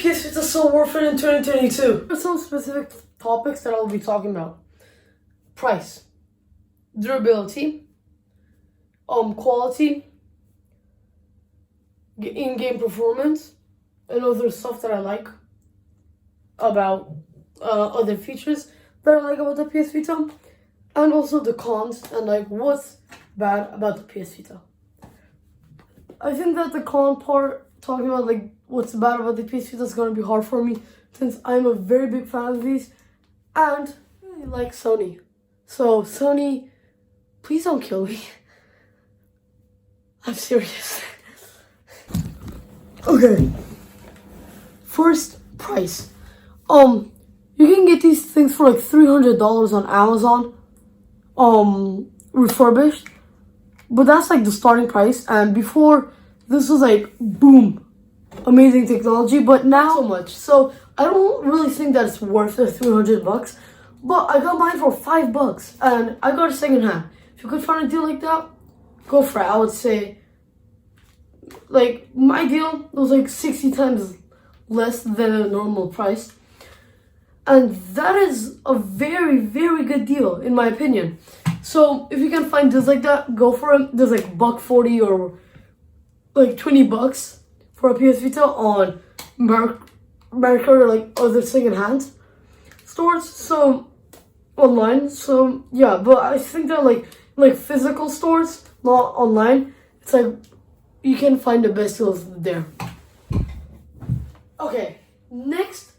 PS-VITA is so worth it in 2022? There are some specific topics that I'll be talking about. Price, durability, quality, in-game performance, and other stuff that I like about other features that I like about the PS-VITA, and also the cons and like what's bad about the PS-VITA. I think that the con part, talking about like what's bad about the PS-VITA, is gonna be hard for me since I'm a very big fan of these and I really like Sony. So Sony, please don't kill me. I'm serious. Okay. First, price. You can get these things for like $300 on Amazon, refurbished. But that's like the starting price. And before, this was like boom, amazing technology. But now, so much. So I don't really think that it's worth the $300. But I got mine for $5, and I got a second hand. If you could find a deal like that, go for it. I would say, like, my deal was like 60 times less than a normal price. And that is a very, very good deal, in my opinion. So if you can find deals like that, go for it. There's like $140 or like $20 for a PS-VITA on America or like other second-hand stores. So online. So yeah, but I think that like physical stores, not online. It's like you can find the best deals there. Okay, next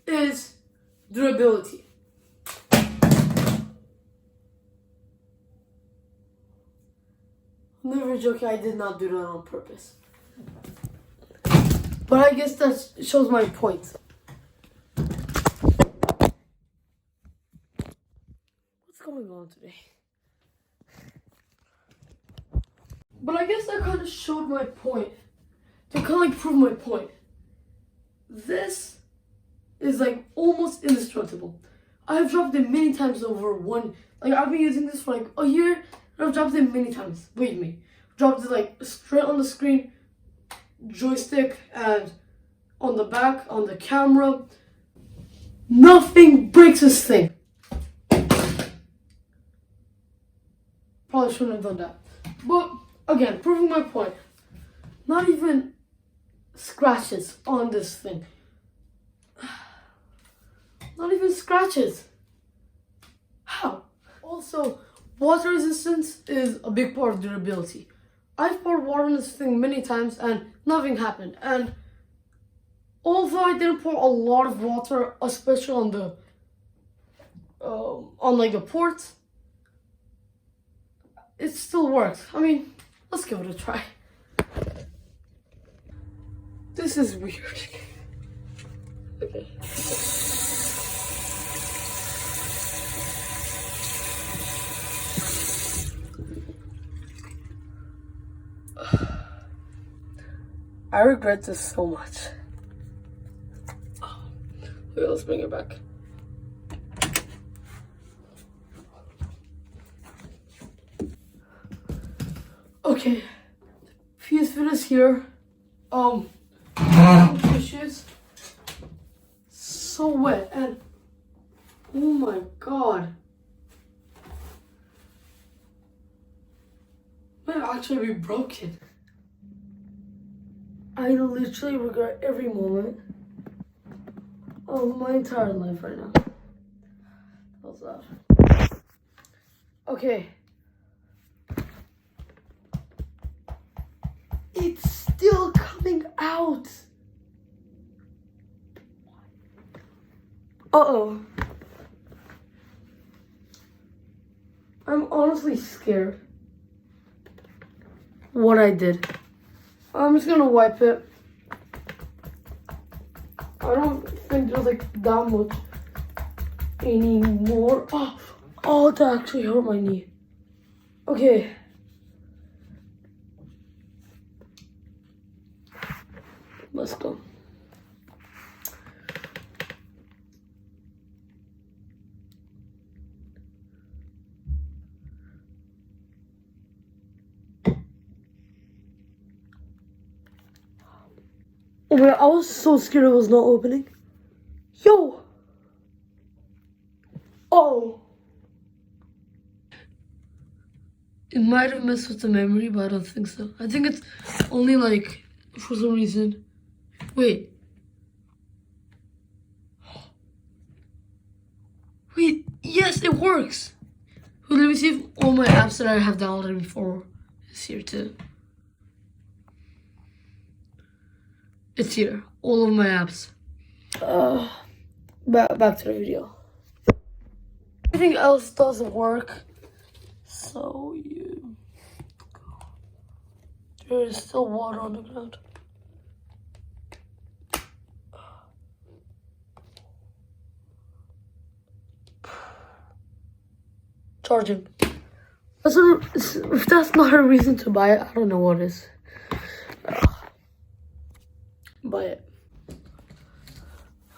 is durability. I'm never joking, I did not do that on purpose. But I guess that shows my point. What's going on today? But I guess that kind of showed my point. To kind of like prove my point. This is like almost indestructible. I've dropped it many times over one. Like I've been using this for like a year, and I've dropped it many times. Believe me, dropped it like straight on the screen, joystick, and on the back, on the camera. Nothing breaks this thing. Probably shouldn't have done that. But again, proving my point. Not even scratches on this thing. Not even scratches. How? Also, water resistance is a big part of durability. I've poured water in this thing many times and nothing happened. And although I didn't pour a lot of water, especially on the like the ports, it still worked. I mean, let's give it a try. This is weird. Okay. I regret this so much. Okay, let's bring it back. Okay, PS-VITA is here. Tissues. So wet and oh my god. Might actually be broken. I literally regret every moment of my entire life right now. How's that? Okay. It's still coming out. Uh-oh. I'm honestly scared what I did. I'm just gonna wipe it. I don't think there's like that much anymore. Oh, that actually hurt my knee. Okay. Let's go. Okay, I was was so scared it was not opening. Yo! Oh! It might have messed with the memory, but I don't think so. I think it's only like, for some reason. Wait. Wait, yes, it works! Wait, let me see if all my apps that I have downloaded before is here too. It's here. All of my apps. Back to the video. Everything else doesn't work. So there is still water on the ground. Charging. If that's not a reason to buy it, I don't know what is. Buy it.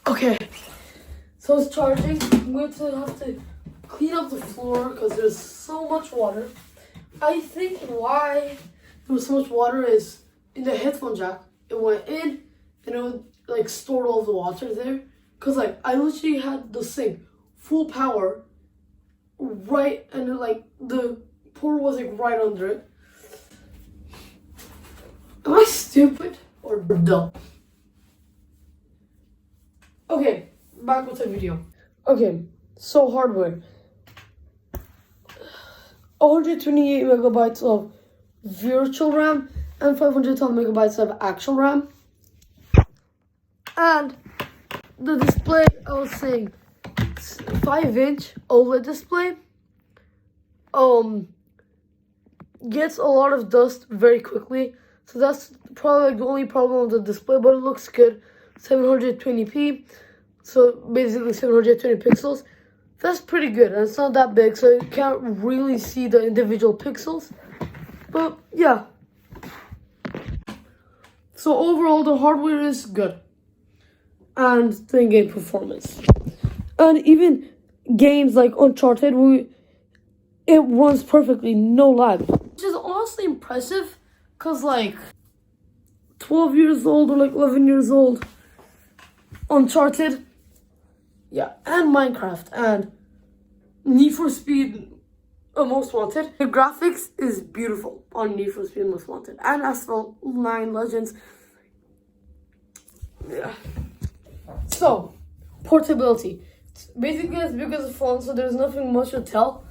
Okay, so it's charging. I'm going to have to clean up the floor because there's so much water. I think why there was so much water is in the headphone jack. It went in and it would like stored all the water there. Cause like I literally had the sink full power, right, and like the pour was like right under it. Am I stupid or dumb? Okay, back with the video. Okay, so hardware. 128 megabytes of virtual RAM and 512 megabytes of actual RAM. And the display, I was saying, 5-inch OLED display. Gets a lot of dust very quickly. So that's probably like the only problem with the display, but it looks good. 720p, so basically 720 pixels. That's pretty good, and it's not that big, so you can't really see the individual pixels. But yeah. So overall, the hardware is good. And the in-game performance. And even games like Uncharted, it runs perfectly, no lag. Which is honestly impressive, because like 12 years old or like 11 years old, Uncharted, yeah, and Minecraft, and Need for Speed Most Wanted. The graphics is beautiful on Need for Speed Most Wanted, and Asphalt 9 Legends. Yeah. So, portability. It's basically as big as a phone, so there's nothing much to tell.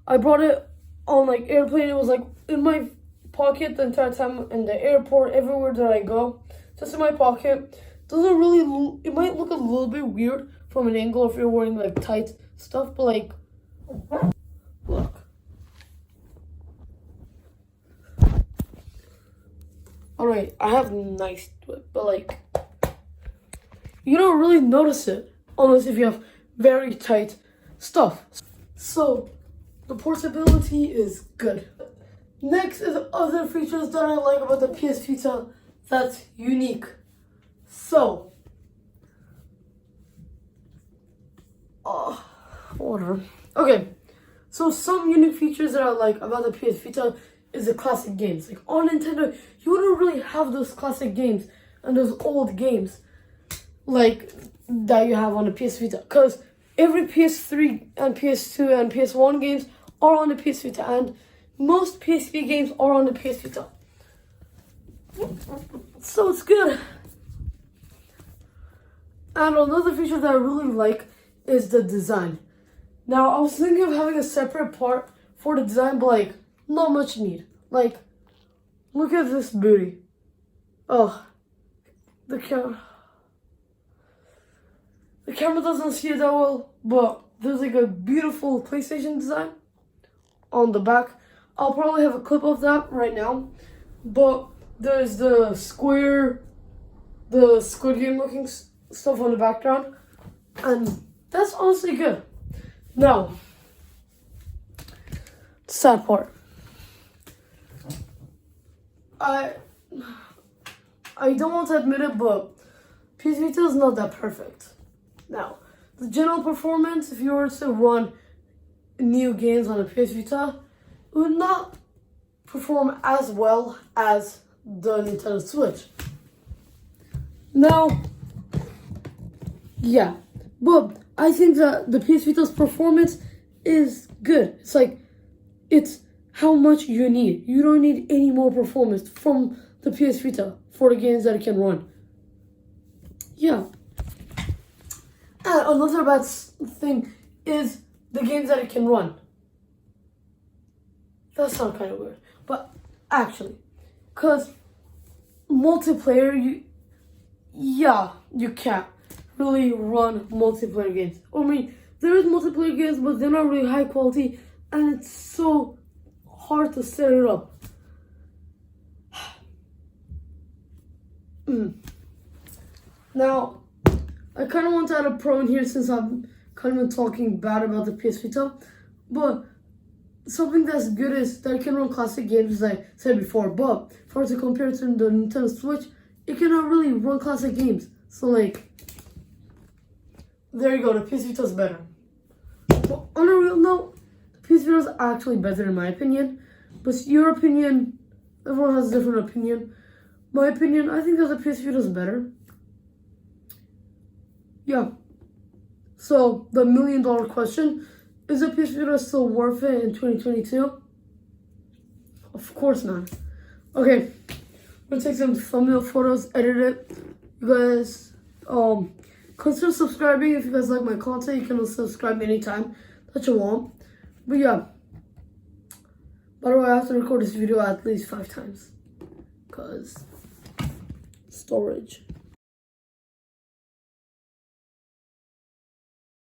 I brought it on like airplane. It was like in my pocket the entire time, in the airport, everywhere that I go, just in my pocket. Doesn't really, it might look a little bit weird from an angle if you're wearing like tight stuff, but like, look. Alright, I have nice to it, but like, you don't really notice it unless if you have very tight stuff. So, the portability is good. Next is other features that I like about the PS-VITA that's unique. So, water. Okay, so some unique features that I like about the PS-VITA is the classic games. Like on Nintendo, you wouldn't really have those classic games and those old games like that you have on the PS-VITA, because every PS3 and PS2 and PS1 games are on the PS-VITA, and most PSP games are on the PS-VITA. So it's good. And another feature that I really like is the design. Now, I was thinking of having a separate part for the design, but like, not much need. Like, look at this beauty. Oh, the camera doesn't see it that well, but there's like a beautiful PlayStation design on the back. I'll probably have a clip of that right now, but there's the Squid Game looking stuff on the background, and that's honestly good. Now, sad part. I don't want to admit it, but PS Vita is not that perfect. Now, the general performance, if you were to run new games on a PS Vita, it would not perform as well as the Nintendo Switch. Now, yeah, but I think that the PS Vita's performance is good. It's like, it's how much you need. You don't need any more performance from the PS Vita for the games that it can run. Yeah. And another bad thing is the games that it can run. That sounds kind of weird, but actually, because multiplayer, you can't really run multiplayer games. I mean, there is multiplayer games, but they're not really high quality, and it's so hard to set it up. Now, I kind of want to add a pro in here since I've kind of been talking bad about the PS Vita, but something that's good is that it can run classic games, as I said before, but if I were to compare it to the Nintendo Switch, it cannot really run classic games. So, like, there you go, the PS Vita is better. But on a real note, the PS Vita is actually better in my opinion, but your opinion, everyone has a different opinion. My opinion, I think that the PS Vita is better. Yeah. So, the $1 million question, is the PS Vita still worth it in 2022? Of course not. Okay, I'm gonna take some thumbnail photos, edit it. You guys, consider subscribing if you guys like my content. You can subscribe anytime that you want. But yeah, by the way, I have to record this video at least 5 times, because storage.